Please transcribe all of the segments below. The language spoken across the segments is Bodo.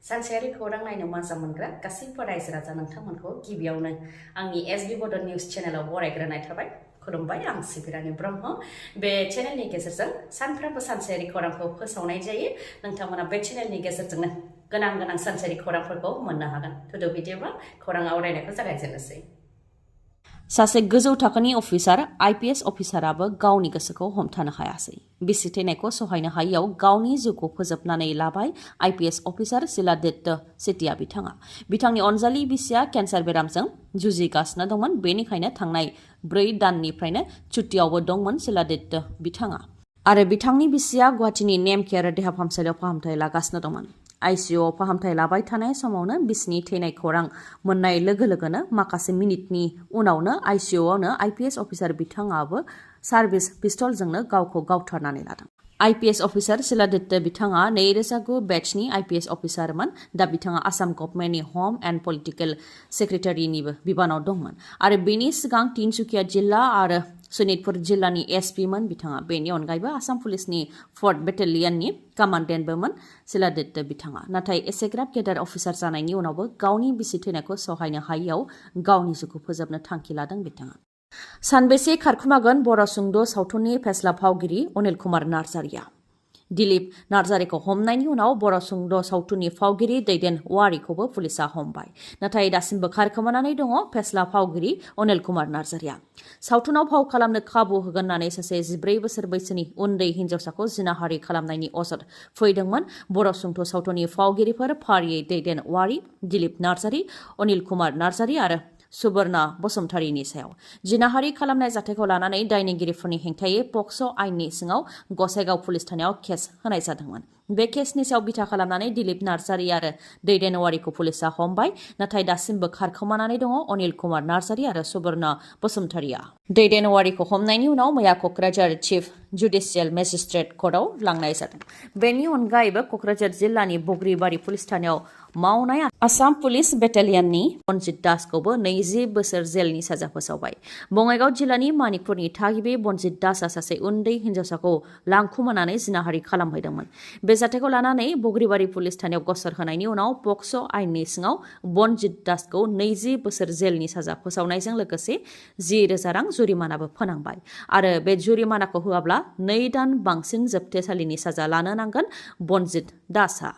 सानसेयारि खौरां नायनो मोजां मोनग्रा गासैबो रायजो राजा नोंथांमोनखौ गिबियावनो आंनि एसबि बड निउज चेनेलाव बरायग्रोनाय थाबाय। खुलुमबाय, आं सिबि रानि ब्रह्म। बे चेनेलनि गेजेरजों सानफ्रोमबो सानसेयारि खौरांखौ फोसावनाय जायो। नोंथांमोना बे चेनेलनि गेजेरजोंनो गोनां सानसेयारि खौरांफोरखौ मोननो हागोन। थुदो बिदिब्ला खौरां आवरायनायखौ जागायजेननोसै। सासे गोजौ थाखोनि अफिसार आईपीएस अफिसाराबो गावनि गोसोखौ हमथानो हायासै। बिसि थैनायखौ सहायनो हायैयाव गावनि जिउखौ फोजोबनानै लाबाय आईपीएस अफिसार शिलादित्य सेठिया बिथाङा। बिथांनि अनजालि बिसिया केन्सार बेरामजों जुजिगासिनो दंमोन, बेनिखायनो थांनाय 4 दाननिफ्रायनो छुट्टियावबो दंमोन शिलादित्य बिथाङा। आरो बिथांनि बिसिया गुवाहाटीनि नेम केयार देहा फाहामसालियाव फाहामथाय लागासिनो दंमोन। आईसीयूआव फाहामथाय लाबाय थानाय समावनो बिसिनि थैनाय खौरां मोननाय लोगो लोगोनो माखासे मिनिटनि उनावनो आईसीयूआवनो आईपीएस अफिसार बिथाङाबो सार्भिस पिस्तलजोंनो गावखौ गावथारनानै लादों। आईपीएस अफिसार शिलादित्य बिथाङा 2009 बैचनि आईपीएस अफिसारमोन। दा बिथाङा आसाम गभर्नमेन्टनि हम एन्ड पलिटिकेल सेक्रेटारिनिबो बिबानाव दंमोन आरो बेनि सिगां तिनसुकिया जिल्ला आरो सनितपुर जिल्लानि एसपीमोन बिथाङा। बेनि अनगायैबो आसाम पुलिसनि 4th बेटालियननि कामान्डेन्टबोमोन शिलादित्य बिथाङा। नाथाय एसेग्राब गेदेर अफिसार जानायनि उनावबो गावनि बिसि थैनायखौ सहायनो हायैयाव गावनि जिउखौ फोजोबनो थांखि लादों बिथाङा। सानबेसे खारखुमागोन बर' सुंद' सावथुननि फेस्ला फावगिरि अनिल कुमार नार्जारिया? दिलीप नार्जारिखौ हमनायनि उनाव बर' सुंद' सावथुननि फावगिरि दैदेन वारिखौबो पुलिसा हमबाय। नाथाय दासिमबो खारखोमानानै दङ फेस्ला फावगिरि अनिल कुमार नार्जारिया। सावथुनाव फाव खालामनो खाबु होगोन होननानै सासे 14 बोसोर बैसोनि उन्दै हिन्जावसाखौ जिनाहारि खालामनायनि अजद फैदोंमोन। बर' सुंद' सावथुननि फावगिरिफोर फारियै दैदेन वारि, दिलीप नार्जारि, अनिल कुमार नार्जारि आरो सुबर्णा बसुमतारीनि सायाव जिनाहारि खालामनाय जाथायखौ लानानै दायनिगिरिफोरनि हेंथायै पक्स' आइननि सिङाव गसाइगाव पुलिस थानायाव केस होनाय जादोंमोन। बे केसनि सायाव बिथा खालामनानै दिलीप नार्जारि आरो दैदेन वारिखौ पुलिसा हमबाय। नाथाय दासिमबो खारखोमानानै दङ अनिल कुमार नार्जारि आरो सुबर्णा बसुमतारीया। दैदेन वारिखौ हमनायनि उनाव मैया क'क्राझार चिफ जुडिशियेल मेजिस्ट्रेट कर्टआव लांनाय जादों। बेनि अनगायैबो क'क्राझार जिल्लानि बग्रिबारि पुलिस थानायाव मावनाय आसाम पुलिस बेटालियननि बनजित दासखौबो 20 बोसोर जेलनि साजा फोसावबाय। बङाइगाव जिल्लानि मानिकपुरनि थागिबि बनजित दासआ सासे उन्दै हिन्जावसाखौ लांखुमानानै जिनाहारि खालामहैदोंमोन। बे जाथायखौ लानानै बग्रिबारि पुलिस थानायाव गसर होनायनि उनाव पक्स' आइननि सिङाव बनजित दासखौ 20 बोसोर जेलनि साजा फोसावनायजों लोगोसे 10,000 रां जुरिमानाबो फोनांबाय। आरो बे जुरिमानाखौ होआब्ला 2 दान बांसिन जोबथेसालिनि साजा लानो नांगोन बनजित दासआ।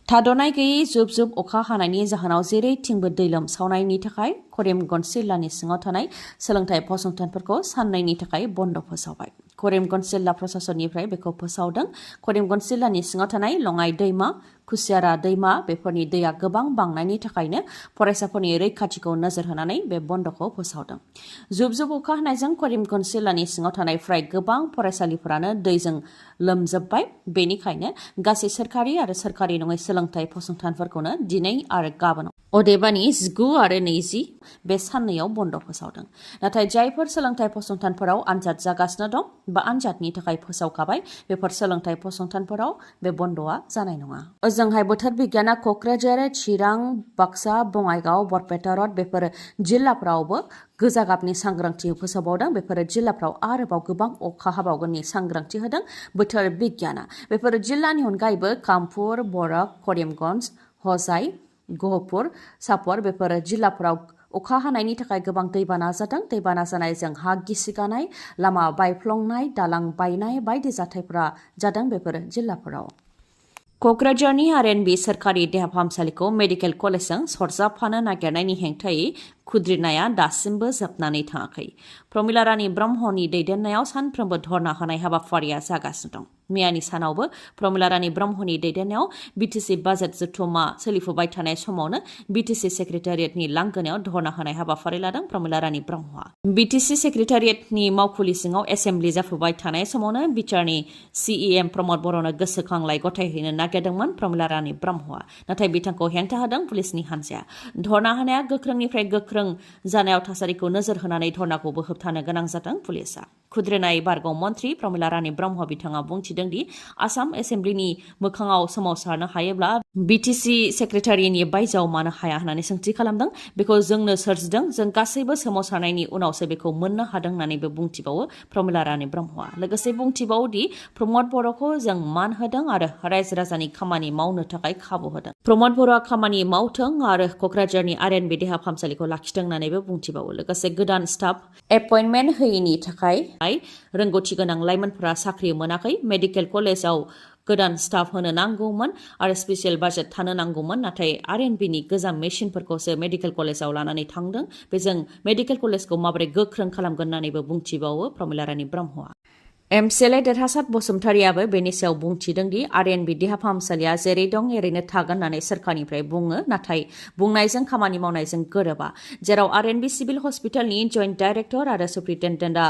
थाद'नाय गैयै जुब जुब अखा हानायनि जाहोनाव जेरैथिंबो दै लोमसावनायनि थाखाय करिमगन्ज जिल्लानि सिङाव थानाय सोलोंथाइ फसंथानफोरखौ साननैनि थाखाय बन्द' फोसावबाय। करिमगन्ज जिल्ला प्रशासननिफ्राय बेखौ फोसावदों। करिमगन्ज जिल्लानि सिङाव थानाय लङाइ दैमा, खुसियारा दैमा बेफोरनि दैया गोबां बांनायनि थाखायनो फरायसाफोरनि रैखाथिखौ नोजोर होनानै बे बन्द'खौ फोसावदों। जुब जुब अखा हानायजों करिमगन्ज जिल्लानि सिङाव थानाय फ्राय गोबां फरायसालिफोरानो दैजों लोमजोबबाय। बेनिखायनो गासै सोरखारि आरो सोरखारि नङै सोलोंथाइ फसंथानफोरखौनो दिनै आरो गाबोन अदेबानि 19 आरो 20 बे साननैयाव बन्द' फोसावदों। नाथाय जायफोर सोलोंथाइ फसंथानफोराव आनजाद जागासिनो दं बा आनजादनि थाखाय फोसावखाबाय, बेफोर सोलोंथाइ फसंथानफोराव बे बन्द'आ जानाय नङा। ओजोंहाय बोथोर बिगियाना क'क्राझार, चिरां, बाक्सा, बङाइगाव, बरपेटा रड बेफोर जिल्लाफ्रावबो गोजा गाबनि सांग्रांथि फोसावबावदों। बेफोर जिल्लाफ्राव आरोबाव गोबां अखा हाबावगोननि सांग्रांथि होदों बोथोर बिगियाना। बेफोर जिल्लानि अनगायैबो कामपुर, बरक, करिमगन्ज, हजाइ, गहपुर, सापर बेफोर जिल्लाफोराव अखा हानायनि थाखाय गोबां दैबाना जादों। दैबाना जानायजों हा गिसिगानाय, लामा बायफ्लंनाय, दालां बायनाय बायदि जाथायफोरा जादों बेफोर जिल्लाफोराव। क'क्राझारनि आरएनबि सोरखारि देहा फाहामसालिखौ मेडिकेल कलेजजों सरजाबफानो नागिरनायनि हेंथायै खुद्रिनाया दासिमबो जोबनानै थाङाखै। प्रमिला रानि ब्रह्मनि दैदेननायाव सानफ्रोमबो धर्ना होनाय हाबाफारिया जागासिनो दं। मैयानि सानावबो प्रमिला रानि ब्रह्मनि दैदेननायाव बिटिसि बाजेट जथुम्मा सोलिफुबाय थानाय समावनो बिटिसि सेक्रेटारियेटनि लांगोनायाव धर्ना होनाय हाबाफारि लादों प्रमिला रानि ब्रह्मआ। बिटिसि सेक्रेटारियेटनि मावखुलि सिङाव एसेम्ब्लि जाफुबाय थानाय समावनो बिटिआरनि सिइएम प्रमद बर'नो गोसोखांलाय गथायहैनो नागिरदोंमोन प्रमिला रानि ब्रह्मआ। नाथाय बिथांखौ हेंथा होदों पुलिसनि हान्जाया। धर्ना होनाया गोख्रोंनिफ्राय गोख्रों गोख्रों जानायाव थासारिखौ नोजोर होनानै धर्नाखौबो होबथानो गोनां जादों पुलिसा। खुद्रिनाय बारगाव मन्थ्रि प्रमिला रानी ब्रह्म बिथाङा बुंथिदों दि आसाम एसेम्ब्लिनि मोखाङाव सोमावसारनो हायोब्ला बिटिसि सेक्रेटारिनि बायजोआव मानो हाया होननानै सोंथि खालामदों। बेखौ जोंनो सोरजिदों, जों गासैबो सोमावसारनायनि उनावसो बेखौ मोननो हादों होननानैबो बुंथिबावो प्रमिला रानी ब्रह्मआ। लोगोसे बुंथिबावो दि प्रमद बर'खौ जों मान होदों आरो रायजो राजानि खामानि मावनो थाखाय खाबु होदों। प्रमद बर'आ खामानि मावथों आरो क'क्राझारनि आरएनबि देहा फाहामसालिखौ लाखिथों होननानैबो बुंथिबावो। लोगोसे गोदान स्टाफ एपइन्टमेन्ट होयैनि थाखाय रोंगौथि गोनां लाइमोनफोरा साख्रि मोनाखै। मेडिकेल कलेजाव गोदान स्टाफ होनो नांगौमोन आरो स्पेसियेल बाजेट थानो नांगौमोन, नाथाय आरएनबिनि गोजाम मेसिनफोरखौसो मेडिकेल कलेजाव लानानै थांदों। बेजों मेडिकेल कलेजखौ माबोरै गोख्रों खालामगोन होननानैबो बुंथिबावो प्रमिला रानी ब्रह्मआ। एमसिएलए देरहासार बसुमतारियाबो बेनि सायाव बुंथिदों दि आरएनबि देहा फाहामसालिया जेरै दं एरैनो थागोन होननानै सोरखारनिफ्राय बुङो, नाथाय बुंनायजों खामानि मावनायजों गोरोबा। जेराव आरएनबि सिभिल हस्पिटालनि जइन्ट डाइरेक्टर आरो सुप्रिन्टेन्डेन्टआ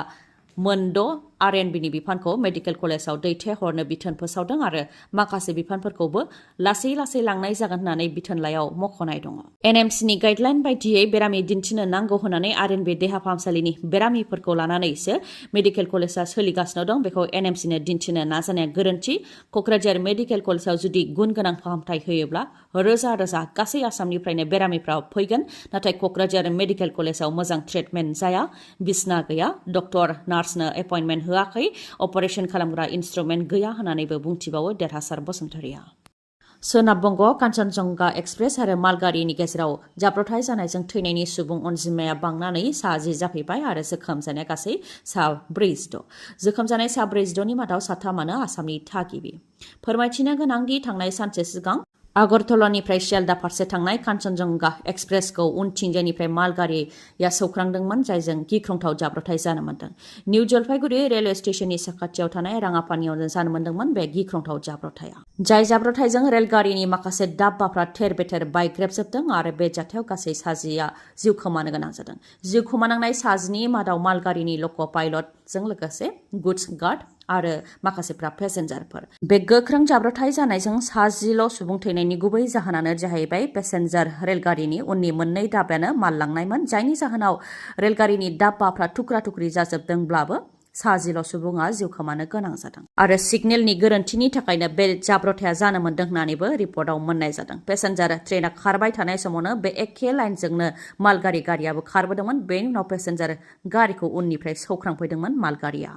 मोनद' आरएनबिनि बिफानखौ मेडिकेल कलेजाव दैथायहरनो बिथोन फोसावदों आरो माखासे बिफानफोरखौबो लासै लासै लांनाय जागोन होननानै बिथोनलाइयाव मख'नाय दङ। एनएमसिनि गाइडलाइन बायदियै बेरामि दिन्थिनो नांगौ होननानै आरएनबि देहा फाहामसालिनि बेरामिफोरखौ लानानैसो मेडिकेल कलेजा सोलिगासिनो दं। बेखौ एनएमसिनो दिन्थिनो नाजानाया गोरोन्थि। क'क्राझार मेडिकेल कलेजाव जुदि गुन गोनां फाहामथाय होयोब्ला रोजा रोजा गासै आसामनिफ्रायनो बेरामिफ्रा फैगोन, नाथाय क'क्राझार मेडिकेल कलेजाव मोजां ट्रिटमेन्ट जाया, बिसना गैया, डक्टर नार्सनो एपइन्टमेन्ट होआखै, अपारेशन खालामग्रा इन्स्ट्रुमेन्ट गैया होननानैबो बुंथिबावो देरहासार बसुमतारिया। सोनाब बंग'आव कान्चनजंगा एक्सप्रेस आरो मालगारिनि गेजेराव जाब्रबथाय जानायजों थैनायनि सुबुं अनजिमाया बांनानै 10 जाफैबाय आरो जोखोम जानाया गासै 46। जोखोम जानाय 46नि मादाव 3 आसामनि थागिबि। फोरमायथिनो गोनांदि थांनाय सानसे सिगां आगरतलानिफ्राय सियालदा फारसे थांनाय कान्चनजंगा एक्सप्रेसखौ उनथिंजायनिफ्राय मालगारिया सौख्रांदोंमोन, जायजों गिख्रंथाव जाब्रबथाय जानो मोन्दों। निउ जलपाइगुरि रेलवे स्टेशननि साखाथियाव थानाय राङापानियाव जानो मोन्दोंमोन बे गिख्रंथाव जाब्रबथाया। जाय जाब्रबथायजों रेलगारिनि माखासे दाब्बाफ्रा थेर बेथेर बायग्रेबजोबदों आरो बे जाथायाव गासै 10 जिउ खोमानो गोनां जादों। जिउ खोमानांनाय 10नि मादाव मालगारिनि लक' पाइलटजों लोगोसे गुड्स गार्ड आरो माखासेफ्रा पेसेन्जारफोर। बे गोख्रों जाब्रबथाय जानायजों 10 सुबुं थैनायनि गुबै जाहोनानो जाहैबाय पेसेन्जार रेलगारिनि उननि मोननै दाब्बायानो माल लांनायमोन, जायनि जाहोनाव रेलगारिनि दाब्बाफ्रा थुख्रा थुख्रि जाजोबदोंब्लाबो 10 सुबुङा जिउ खोमानो गोनां जादों। आरो सिगनेलनि गोरोन्थिनि थाखायनो बे जाब्रबथाया जानो मोन्दों होननानैबो रिपर्टआव मोननाय जादों। पेसेन्जार ट्रेना खारबाय थानाय समावनो बे एखे लाइनजोंनो मालगारि गारियाबो खारबोदोंमोन। बेनि उनाव पेसेन्जार गारिखौ उननिफ्राय सौख्रांफैदोंमोन मालगारिया।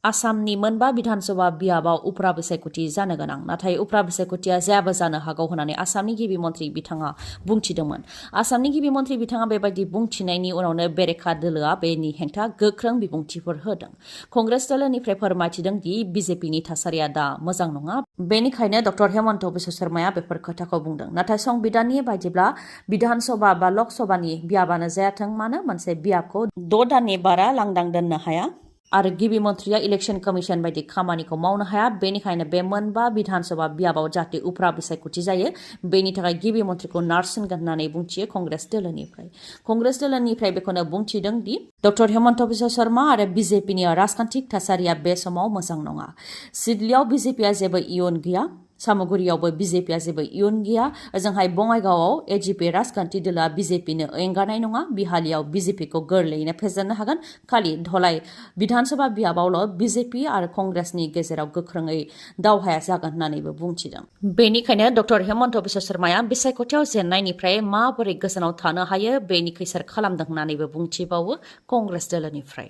आसामनि मोनबा बिधानसभा बियाबाव उफ्रा बिसायख'थि जानो गोनां, नाथाय उफ्रा बिसायख'थिया जायाबो जानो हागौ होननानै आसामनि गिबि मन्थ्रि बिथाङा बुंथिदोंमोन। आसामनि गिबि मन्थ्रि बिथाङा बेबायदि बुंथिनायनि उनावनो बेरेखा दोलोआ बेनि हेंथा गोख्रों बिबुंथिफोर होदों। कंग्रेस दोलोनिफ्राय फोरमायथिदों दि बिजेपिनि थासारिया दा मोजां नङा, बेनिखायनो डक्टर हेमन्त बिश्व शर्माया बेफोर खोथाखौ बुंदों। नाथाय संबिधाननि बायदिब्ला बिधानसभा बा लकसभानि बियाबानो जायाथों मानो मोनसे बियाबखौ 6 दाननि बारा लांदां दोननो हाया आरो गिबि मन्थ्रिया इलेक्शन कमिशन बायदि खामानिखौ मावनो हाया। बेनिखायनो बे मोनबा बिधानसभा बियाबाव जाहाथे उफ्रा बिसायख'थि जायो, बेनि थाखाय गिबि मन्थ्रिखौ नारसिनगोन होननानै बुंथियो कंग्रेस दोलोनिफ्राय। कंग्रेस दोलोनिफ्राय बेखौनो बुंथिदों दि डक्टर हेमन्त बिश्व शर्मा आरो बिजेपिनि राजखान्थिक थासारिया बे समाव मोजां नङा। सिडलियाव बिजेपिया जेबो इयुन गैया, सामुगुरियावबो बिजेपिया जेबो इयुन गैया, ओजोंहाय बङाइगावआव एजिपि राजखान्थि दोलोआ बिजेपिनो एंगारनाय नङा, बिहालियाव बिजेपिखौ गोरलैयैनो फेजेननो हागोन। खालि धलाइ बिधानसभा बियाबावल' बिजेपि आरो कंग्रेसनि गेजेराव गोख्रोङै दावहाया जागोन होननानैबो बुंथिदों। बेनिखायनो डक्टर हेमन्त बिश्व शर्माया बिसायख'थियाव जेननायनिफ्राय माबोरै गोजानाव थानो हायो बेनि खैसार खालामदों होननानैबो बुंथिबावो कंग्रेस दोलोनिफ्राय।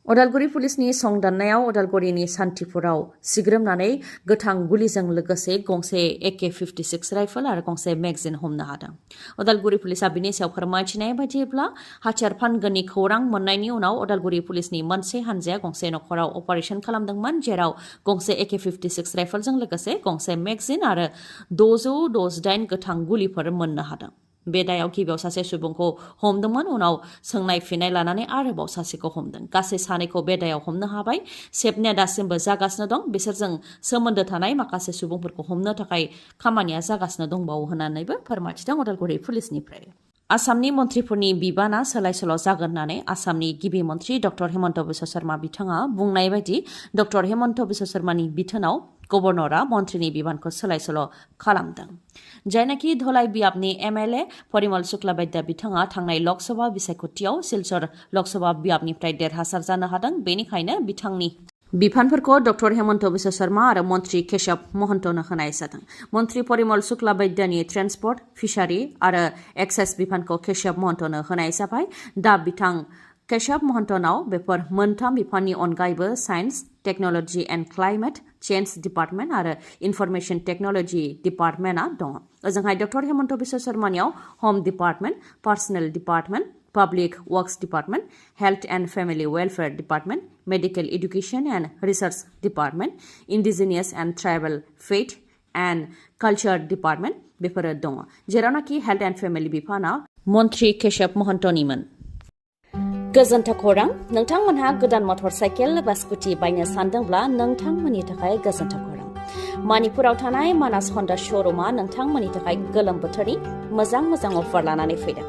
उदालगुरि पुलिसनि संदाननायाव उदालगुरिनि सान्थिपुराव सिग्रोमनानै गोथां गुलिजों लोगोसे गंसे AK-56 राइफल आरो गंसे मेगजिन हमनो हादों। उदालगुरि पुलिसा बिनि सायाव फोरमायथिनाय बायदिब्ला हाथियार फानगोननि खौरां मोननायनि उनाव उदालगुरि पुलिसनि मोनसे हानजाया गंसे नखराव अपारेशन खालामदोंमोन, जेराव गंसे AK-56 राइफलजों लोगोसे गंसे मेगजिन आरो 668 गोथां गुलिफोर मोननो हादों। बे दायाव गिबियाव सासे सुबुंखौ हमदोंमोन, उनाव सोंनाय फिननाय लानानै आरोबाव सासेखौ हमदों। गासै 2खौ बे दायाव हमनो हाबाय। सेबनाया दासिमबो जागासिनो दं। बिसोरजों सोमोन्दो थानाय माखासे सुबुंफोरखौ हमनो थाखाय खामानिया जागासिनो दंबावो होननानैबो फोरमायथिदों उदालगुरि पुलिसनिफ्राय। आसामनि मन्थ्रिफोरनि बिबाना सोलाय सोल' जागोन होननानै आसामनि गिबि मन्थ्रि डक्टर हेमन्त बिश्व शर्मा बिथाङा बुंनाय बायदि डक्टर हेमन्त बिश्व शर्मानि बिथोनाव गभर्नरा मन्त्रिनि बिबानखौ सोलाय-सोल' खालामदों। जायनाखि धलाई बियाबनि MLA परिमल शुक्लाबैद्य बिथाङा थांनाय लकसभा बिसायख'थियाव सिलचर लकसभा बियाबनिफ्राय देरहासार जानो हादों। बेनिखायनो बिथांनि बिफानफोरखौ डक्टर हेमन्त बिश्व शर्मा आरो मन्त्रि केशव महन्तनो होनाय जादों। मन्त्रि परिमल शुक्लाबैद्यनि ट्रेन्सपर्ट, फिसारि आरो एक्सेस बिफानखौ केशव महन्तनो होनाय जाबाय। दा बिथां केशव महन्तनाव बेफोर मोनथाम बिफाननि अनगायैबो science, technology and climate change department आरो इनफरमेशन टेक्न'लजि डिपार्टमेन्टआ दङ। ओजोंहाय डक्टर हेमन्त बिश्व शर्मानियाव हम department, personal department, public works department, health and family welfare department, medical education and research department, indigenous and tribal फेथ एन्ड कालचार डिपार्टमेन्ट बेफोरो दङ। जेरावनाखि हेल्थ एन्ड फेमिलि बिफाना मन्त्रि केशव महन्तनिमोन। गोजोन्थों खौरां, नोंथांमोनहा गोदान मटर साइकेल बा स्कुटि बायनो सानदोंब्ला नोंथांमोननि थाखाय गोजोन्थों खौरां। मणिपुराव थानाय मानास हन्डा श'रुमा नोंथांमोननि थाखाय गोलोम बोथोरनि मोजां अफार लानानै फैदों।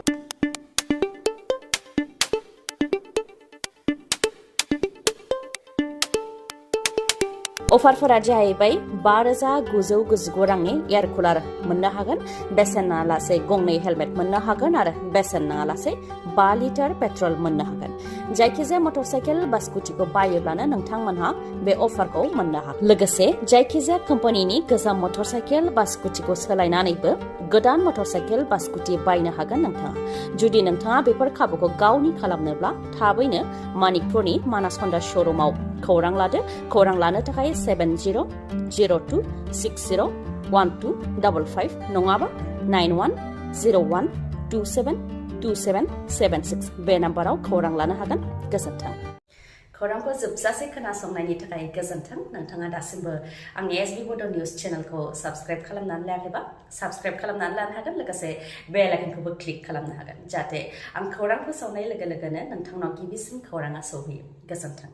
अफारफोरा जाहैबाय 5,999 रांनि एयार कुलार मोननो हागोन, बेसेन नाङालासे गंनै हेलमेट मोननो हागोन आरो बेसेन नाङालासे 5 लिटार पेट्रल मोननो हागोन। जायखिजाया मटर साइकेल बा स्कुटिखौ बायोब्लानो नोंथांमोनहा बे अफारखौ मोननो हागोन। लोगोसे जायखिजाया कम्पानिनि गोजाम मटर साइकेल बा स्कुटिखौ सोलायनानैबो गोदान मटर साइकेल बा स्कुटि बायनो हागोन नोंथाङा। जुदि नोंथाङा बेफोर खाबुखौ गावनि खालामनोब्ला थाबैनो मणिपुरनि मानास हन्डा श'रुमाव खौरां लादो। खौरां लानो थाखाय 7002601255 नङाबा 9101272776 बे नाम्बाराव खौरां लानो हागोन। गोजोन्थों। खौरांखौ जोबजासे खोनासंनायनि थाखाय गोजोन्थों। नोंथाङा दासिमबो आंनि SB बड' निउस चेनेलखौ साबस्क्राइब खालामनानै लायाखैबा साबस्क्राइब खालामनानै लानो हागोन। लोगोसे बेल आइकनखौबो क्लिक खालामनो हागोन, जाहाथे आं खौरां फोसावनाय लोगो लोगोनो नोंथांनाव गिबिसिन खौराङा सौहैयो। गोजोन्थों।